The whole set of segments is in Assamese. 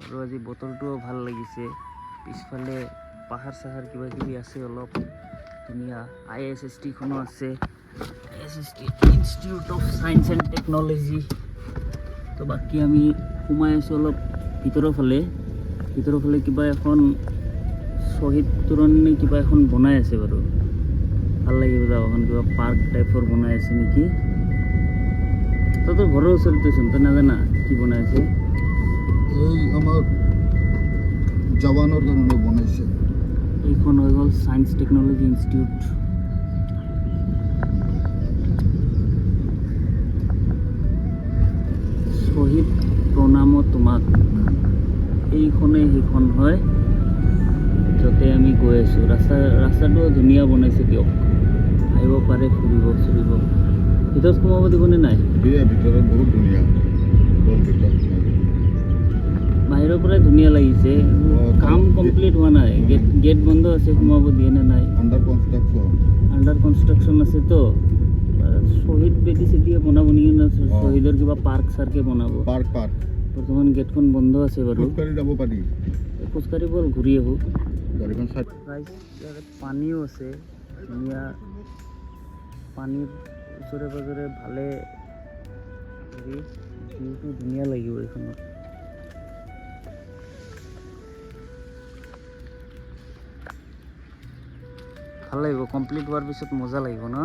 আৰু আজি বতৰটোও ভাল লাগিছে। পিছফালে পাহাৰ চাহাৰ কিবা কিবি আছে, অলপ ধুনীয়া। ISST-খনো আছে, ISST institute of science and technology. তো বাকী আমি সোমাই আছোঁ অলপ ভিতৰৰ ফালে কিবা এখন শ্বহীদ তোৰণ নে কিবা এখন বনাই আছে বাৰু। ভাল লাগিব যাব, এখন কিবা পাৰ্ক টাইপৰ বনাই আছে নেকি। তহঁতৰ ঘৰৰ ওচৰতেচোন, তই নাজানা কি বনাই আছে? এই আমাৰ জৱানৰ কাৰণে বনাইছে। এইখন হৈ গ'ল চায়েন্স টেকন'লজি ইনষ্টিটিউট। শ্বহীদ প্ৰণাম তোমাক, এইখনে সেইখন হয় য'তে আমি গৈ আছোঁ। ৰাস্তাটো ধুনীয়া বনাইছে দিয়ক, আহিব পাৰে ফুৰিব চুৰিব। ভিতৰত সোমাব দিবনে নাই? ভিতৰত বহুত ধুনীয়া, বাহিৰৰ পৰাই ধুনীয়া লাগিছে, কাম কমপ্লিট হোৱা নাই। গেট বন্ধ আছে, সোমাব দিয়ে নে নাই? আণ্ডাৰ কনষ্ট্ৰাকশ্যন আছে তো। শ্বহীদ বেদী চেদিয়ে বনাব নেকি, শ্বহীদৰ কিবা পাৰ্ক চাৰ্কে বনাব। বৰ্তমান গেটখন বন্ধ আছে বাৰু। যাব পাৰি, খোজকাঢ়ি ব'ল ঘূৰি আহোঁ। গাড়ীখন ইয়াতে পানীও আছে ধুনীয়া, পানীৰ ওচৰে পাজৰে ভালে হেৰি ভিউটো ধুনীয়া লাগিব এইখনত। ভাল লাগিব, কমপ্লিট হোৱাৰ পিছত মজা লাগিব ন?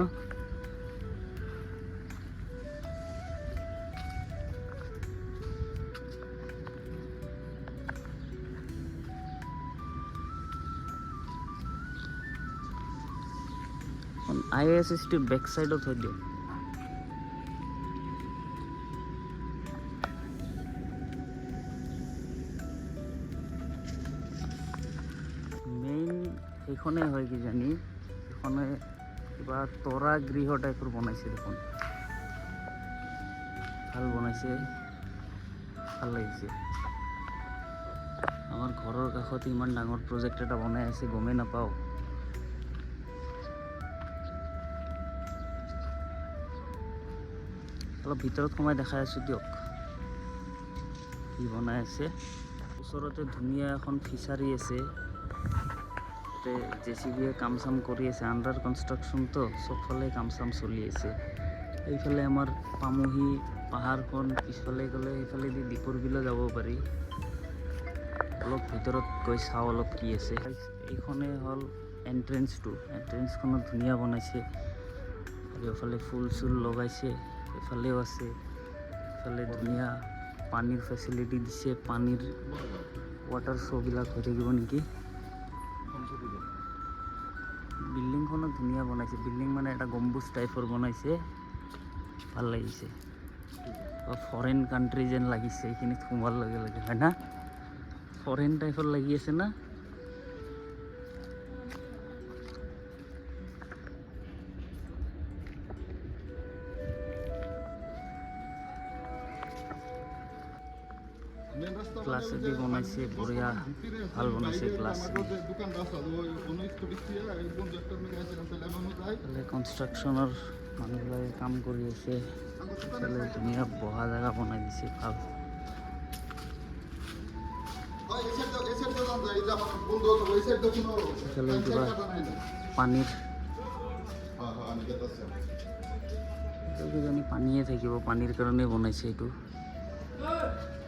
ISST বেক চাইডত থৈ দিয়ক। মেইন সেইখনেই হয় কিজানি, সেইখনে কিবা তৰা গৃহ টাইপৰ বনাইছে দেখোন। ভাল বনাইছে, ভাল লাগিছে। আমাৰ ঘৰৰ কাষতে ইমান ডাঙৰ প্ৰজেক্ট এটা বনাই আছে, গমেই নাপাওঁ। অলপ ভিতৰত সোমাই দেখাই আছোঁ দিয়ক কি বনাই আছে। ওচৰতে ধুনীয়া এখন ফিচাৰী আছে, তাতে JCB-য়ে কাম চাম কৰি আছে। আণ্ডাৰ কনষ্ট্ৰাকশ্যনটো, চবফালে কাম চাম চলি আছে। এইফালে আমাৰ পামহি পাহাৰখন, পিছফালে গ'লে সেইফালেদি দীপৰ বিলো যাব পাৰি। অলপ ভিতৰত গৈ চাওঁ অলপ কি আছে। এইখনেই হ'ল এণ্ট্ৰেঞ্চটো, এণ্ট্ৰেঞ্চখনত ধুনীয়া বনাইছে। আৰু এইফালে ফুল চুল লগাইছে, এফালেও আছে। এফালে ধুনীয়া পানীৰ ফেচিলিটি দিছে, পানীৰ ৱাটাৰ শ্ব'বিলাক হৈ থাকিব নেকি। বিল্ডিংখনো ধুনীয়া বনাইছে, বিল্ডিং মানে এটা গম্বুজ টাইপৰ বনাইছে, ভাল লাগিছে। ফৰেন কাণ্ট্ৰি যেন লাগিছে এইখিনিত সোমোৱাৰ লগে লগে, হয় না? ফৰেন টাইপৰ লাগি আছে না? গ্লাছেদি বনাইছে, বঢ়িয়া ভাল বনাইছে গ্লাছ। কনষ্ট্ৰাকশ্যনৰ মানুহবিলাকে কাম কৰি আছে। ধুনীয়া বহা জেগা বনাই দিছে, ভাল। কিবা পানীৰ কিজানি পানীয়ে থাকিব, পানীৰ কাৰণে বনাইছে এইটো।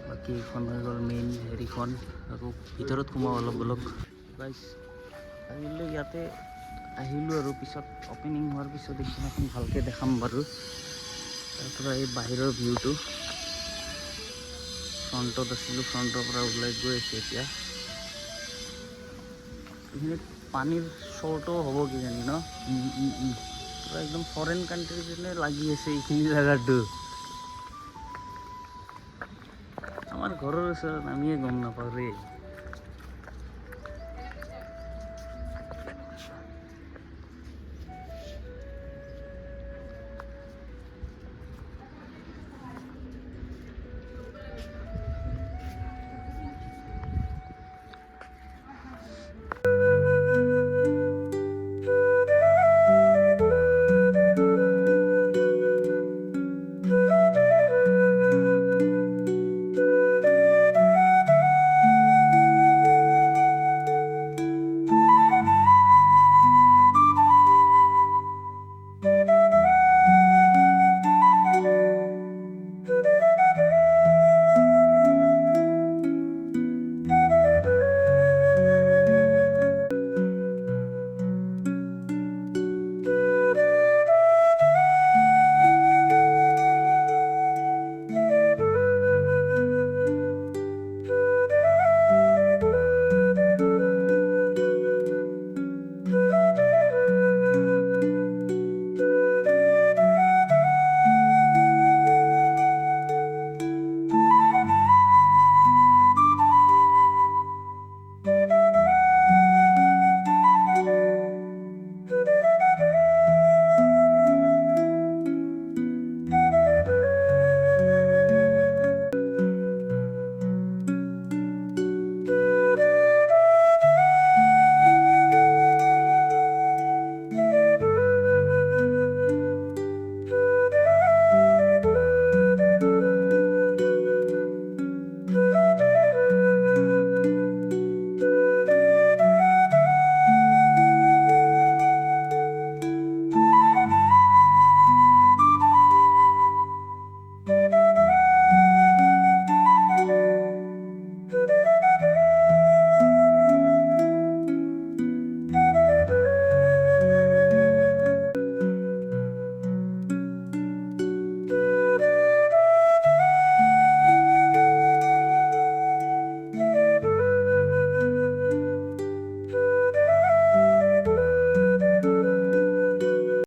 বাকী এইখন হৈ গ'ল মেইন হেৰিখন। আকৌ ভিতৰত সোমাওঁ অলপ গাইছ। আহিলে ইয়াতে আহিলোঁ আৰু পিছত অপেনিং হোৱাৰ পিছত এইখন ভালকৈ দেখাম বাৰু। তাৰপৰা এই বাহিৰৰ ভিউটো, ফ্ৰণ্টত আছিলোঁ, ফ্ৰণ্টৰ পৰা ওলাই গৈ আছোঁ এতিয়া। এইখিনিত পানীৰ শ্ব'টো হ'ব কিজানি ন? পূৰা একদম ফৰেন কাণ্ট্ৰি যেনে লাগি আছে এইখিনি জেগাটো। আমাৰ ঘৰৰ ওচৰত, আমিয়ে গম নাপাওঁ ৰে।